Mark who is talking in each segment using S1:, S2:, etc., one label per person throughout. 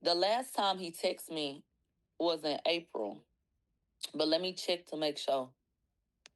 S1: The last time he texted me was in April, but let me check to make sure.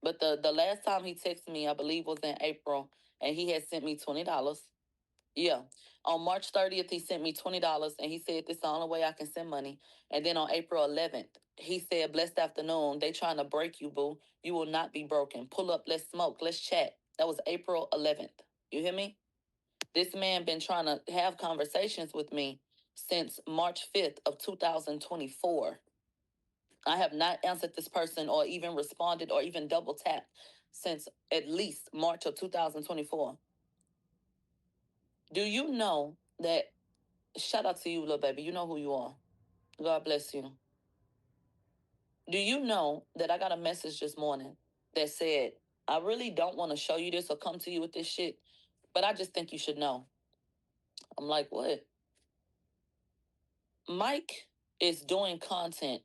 S1: But the last time he texted me, I believe, was in April, and he had sent me $20. Yeah. On March 30th, he sent me $20, and he said this is the only way I can send money. And then on April 11th, he said, "Blessed afternoon. They trying to break you, boo. You will not be broken. Pull up. Let's smoke. Let's chat." That was April 11th. You hear me? This man been trying to have conversations with me since March 5th of 2024. I have not answered this person or even responded or even double tapped since at least March of 2024. Do you know that? Shout out to you, little baby. You know who you are. God bless you. Do you know that I got a message this morning that said, "I really don't want to show you this or come to you with this shit, but I just think you should know." I'm like, what? Mike is doing content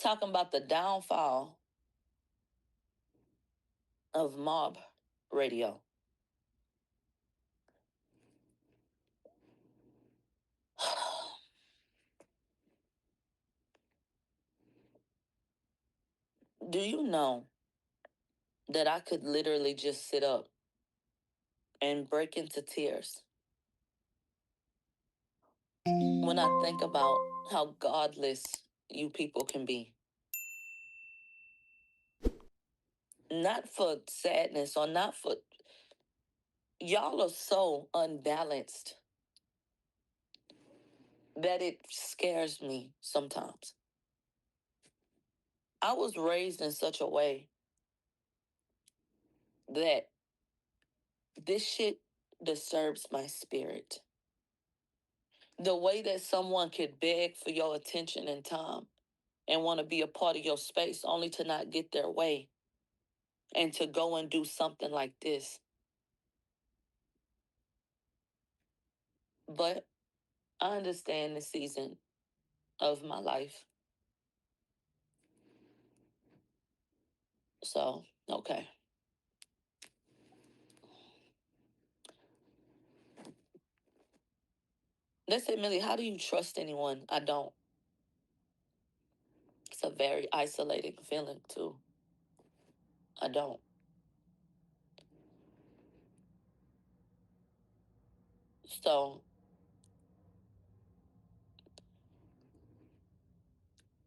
S1: talking about the downfall of mob radio. Do you know that I could literally just sit up and break into tears when I think about how godless you people can be? Not for sadness or not for. Y'all are so unbalanced that it scares me sometimes. I was raised in such a way that this shit disturbs my spirit. The way that someone could beg for your attention and time and want to be a part of your space only to not get their way and to go and do something like this. But I understand the season of my life. So, okay. They said, "Millie, how do you trust anyone?" I don't. It's a very isolating feeling, too. I don't. So,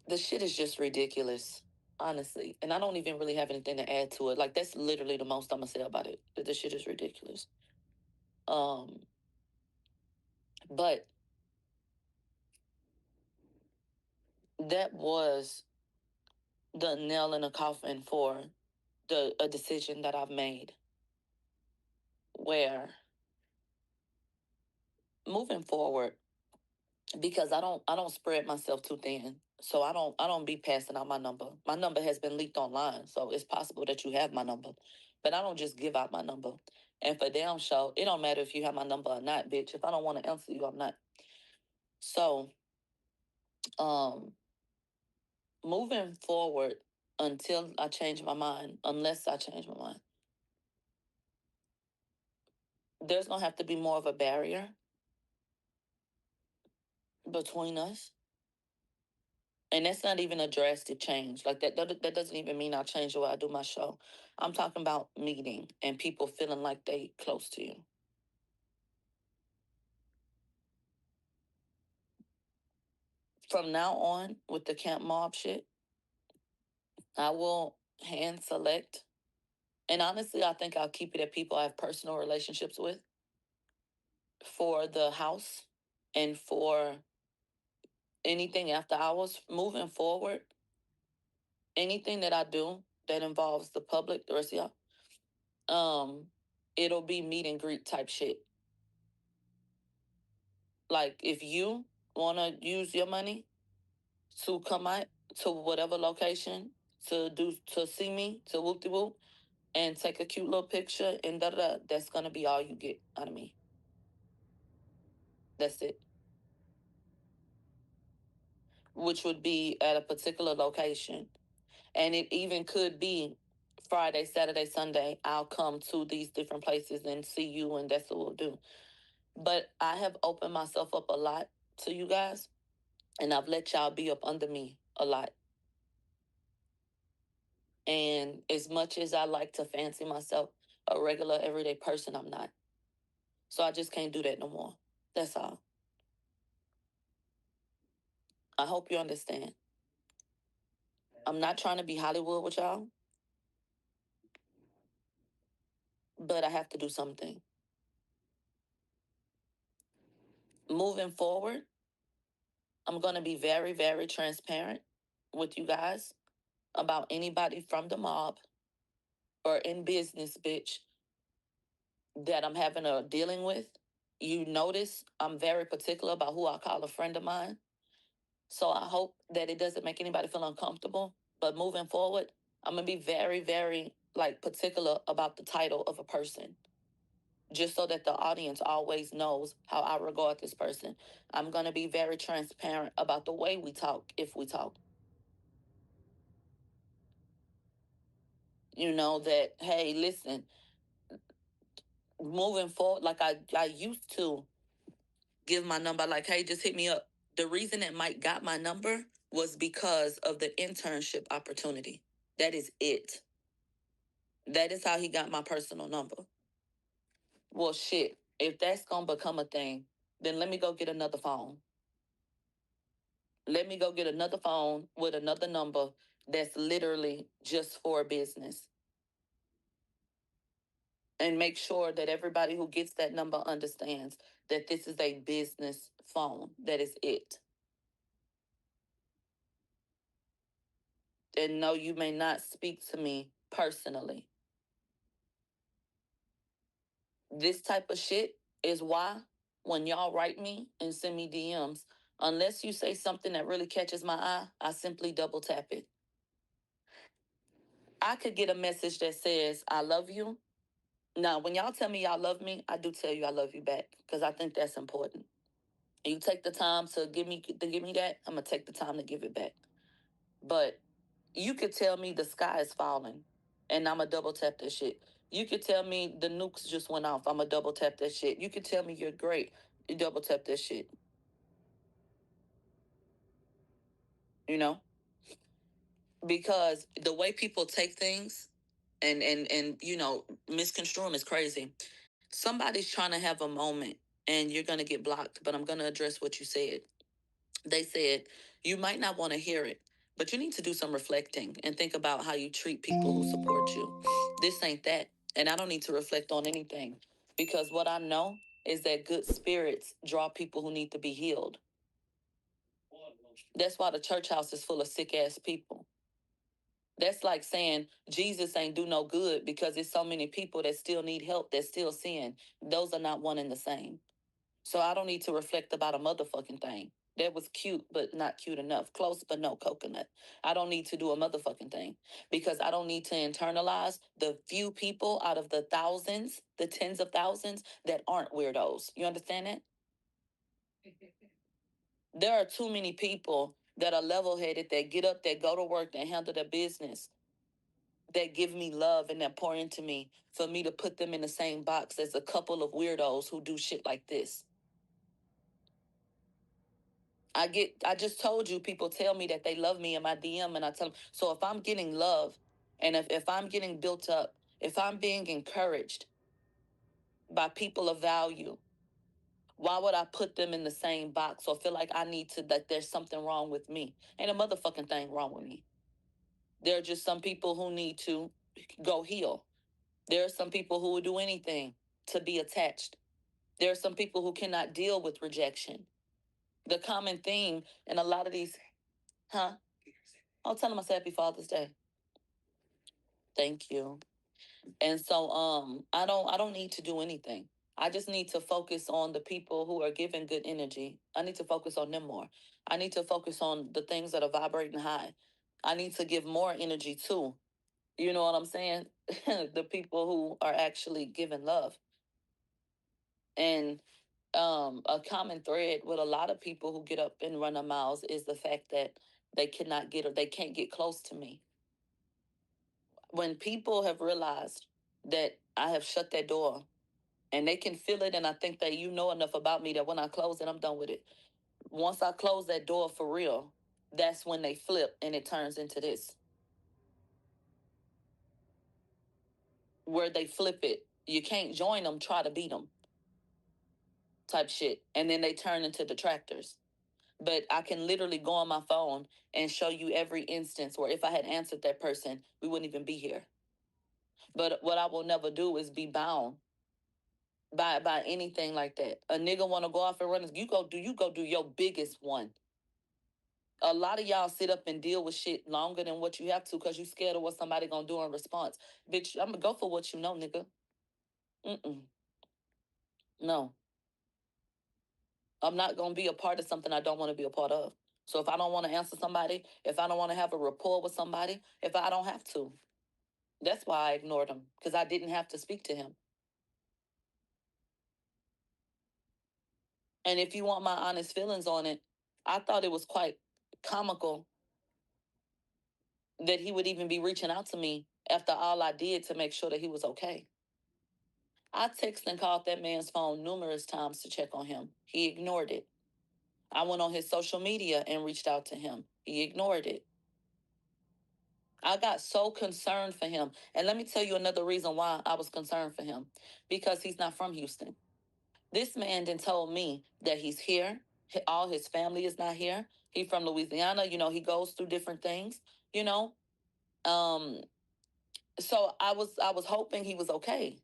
S1: the shit is just ridiculous, honestly. And I don't even really have anything to add to it. Like, that's literally the most I'm going to say about it. That the shit is ridiculous. Um, but that was the nail in the coffin for a decision that I've made where moving forward, because I don't spread myself too thin. So I don't be passing out my number. My number has been leaked online, so it's possible that you have my number. But I don't just give out my number. And for damn sure, it don't matter if you have my number or not, bitch. If I don't want to answer you, I'm not. So, um, moving forward until I change my mind, unless I change my mind, there's gonna have to be more of a barrier between us. And that's not even a drastic change. Like that doesn't even mean I'll change the way I do my show. I'm talking about meeting and people feeling like they close to you. From now on, with the Camp Mob shit, I will hand select. And honestly, I think I'll keep it at people I have personal relationships with for the house and for anything after hours. Moving forward, anything that I do that involves the public, the rest of y'all, it'll be meet and greet type shit. Like if you want to use your money to come out to whatever location to see me, to whoop de whoop, and take a cute little picture and da da da, that's gonna be all you get out of me. That's it. Which would be at a particular location. And it even could be Friday, Saturday, Sunday. I'll come to these different places and see you, and that's what we'll do. But I have opened myself up a lot to you guys, and I've let y'all be up under me a lot. And as much as I like to fancy myself a regular, everyday person, I'm not. So I just can't do that no more. That's all. I hope you understand. I'm not trying to be Hollywood with y'all, but I have to do something. Moving forward, I'm going to be very, very transparent with you guys about anybody from the mob or in business, bitch, that I'm having a dealing with. You notice I'm very particular about who I call a friend of mine. So I hope that it doesn't make anybody feel uncomfortable. But moving forward, I'm going to be very, very like particular about the title of a person, just so that the audience always knows how I regard this person. I'm going to be very transparent about the way we talk, if we talk. You know, that, hey, listen, moving forward, like I used to give my number, like, hey, just hit me up. The reason that Mike got my number was because of the internship opportunity. That is it. That is how he got my personal number. Well, shit, if that's going to become a thing, then let me go get another phone. Let me go get another phone with another number that's literally just for business. And make sure that everybody who gets that number understands that this is a business phone. That is it. And no, you may not speak to me personally. This type of shit is why when y'all write me and send me DMs, unless you say something that really catches my eye, I simply double tap it. I could get a message that says, I love you. Now, when y'all tell me y'all love me, I do tell you I love you back because I think that's important. And you take the time to give me that, I'm gonna take the time to give it back. But you could tell me the sky is falling, and I'm gonna double tap that shit. You could tell me the nukes just went off, I'm gonna double tap that shit. You could tell me you're great, you double tap that shit. You know, because the way people take things and you know misconstrue them is crazy. Somebody's trying to have a moment, and you're gonna get blocked. But I'm gonna address what you said. They said you might not want to hear it, but you need to do some reflecting and think about how you treat people who support you. This ain't that. And I don't need to reflect on anything because what I know is that good spirits draw people who need to be healed. That's why the church house is full of sick ass people. That's like saying Jesus ain't do no good because there's so many people that still need help, that still sin. Those are not one and the same. So I don't need to reflect about a motherfucking thing. That was cute, but not cute enough. Close, but no coconut. I don't need to do a motherfucking thing because I don't need to internalize the few people out of the thousands, the tens of thousands that aren't weirdos. You understand that? There are too many people that are level headed, that get up, that go to work, that handle their business, that give me love and that pour into me for me to put them in the same box as a couple of weirdos who do shit like this. I just told you people tell me that they love me in my DM and I tell them, so if I'm getting love and if I'm getting built up, if I'm being encouraged by people of value, why would I put them in the same box or feel like I need to, that there's something wrong with me? Ain't a motherfucking thing wrong with me. There are just some people who need to go heal. There are some people who would do anything to be attached. There are some people who cannot deal with rejection. The common theme in a lot of these, huh? I'll tell them I said Happy Father's Day. Thank you. And so I don't need to do anything. I just need to focus on the people who are giving good energy. I need to focus on them more. I need to focus on the things that are vibrating high. I need to give more energy to. You know what I'm saying? The people who are actually giving love. And a common thread with a lot of people who get up and run their mouths is the fact that they cannot get or they can't get close to me. When people have realized that I have shut that door and they can feel it, and I think that you know enough about me that when I close it, I'm done with it. Once I close that door for real, that's when they flip and it turns into this, where they flip it. You can't join them, try to beat them type shit. And then they turn into detractors. But I can literally go on my phone and show you every instance where if I had answered that person, we wouldn't even be here. But what I will never do is be bound by anything like that. A nigga want to go off and run, you go do your biggest one. A lot of y'all sit up and deal with shit longer than what you have to because you scared of what somebody gonna do in response. Bitch, I'm gonna go for what you know, nigga. Mm-mm. No. I'm not gonna be a part of something I don't want to be a part of. So if I don't want to answer somebody, if I don't want to have a rapport with somebody, if I don't have to. That's why I ignored him, because I didn't have to speak to him. And if you want my honest feelings on it, I thought it was quite comical that he would even be reaching out to me after all I did to make sure that he was okay. I texted and called that man's phone numerous times to check on him. He ignored it. I went on his social media and reached out to him. He ignored it. I got so concerned for him. And let me tell you another reason why I was concerned for him. Because he's not from Houston. This man then told me that he's here. All his family is not here. He's from Louisiana. You know, he goes through different things, you know. Um, so I was hoping he was okay.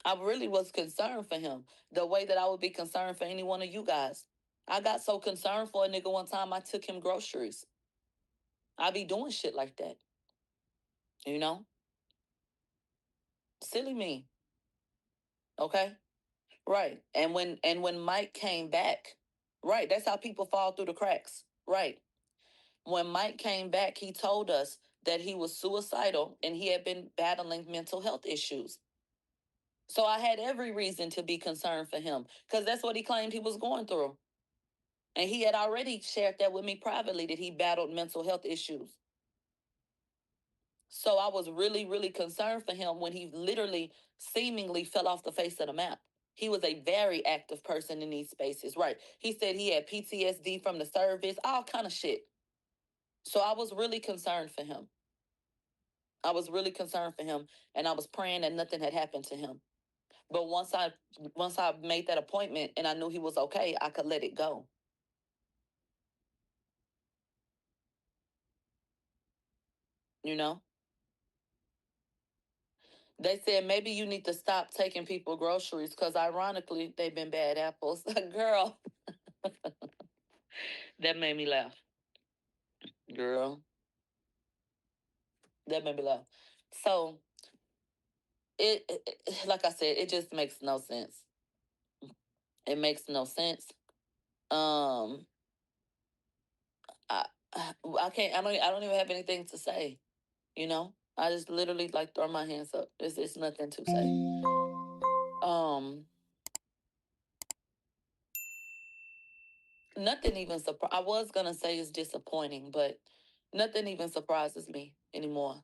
S1: I really was concerned for him, the way that I would be concerned for any one of you guys. I got so concerned for a nigga one time I took him groceries. I be doing shit like that, you know? Silly me, okay? Right. And when Mike came back, right, that's how people fall through the cracks. Right. When Mike came back, he told us that he was suicidal and he had been battling mental health issues. So I had every reason to be concerned for him because that's what he claimed he was going through. And he had already shared that with me privately that he battled mental health issues. So I was really, really concerned for him when he literally seemingly fell off the face of the map. He was a very active person in these spaces, right? He said he had PTSD from the service, all kind of shit. So I was really concerned for him. I was really concerned for him, and I was praying that nothing had happened to him. But once I made that appointment and I knew he was okay, I could let it go. You know? They said maybe you need to stop taking people groceries because ironically they've been bad apples. Girl, that made me laugh. Girl, that made me laugh. So like I said, it just makes no sense. It makes no sense. Um, I, I can't. I don't even have anything to say. You know, I just literally like throw my hands up. It's nothing to say. Um, Nothing even I was gonna say it's disappointing, but nothing even surprises me anymore.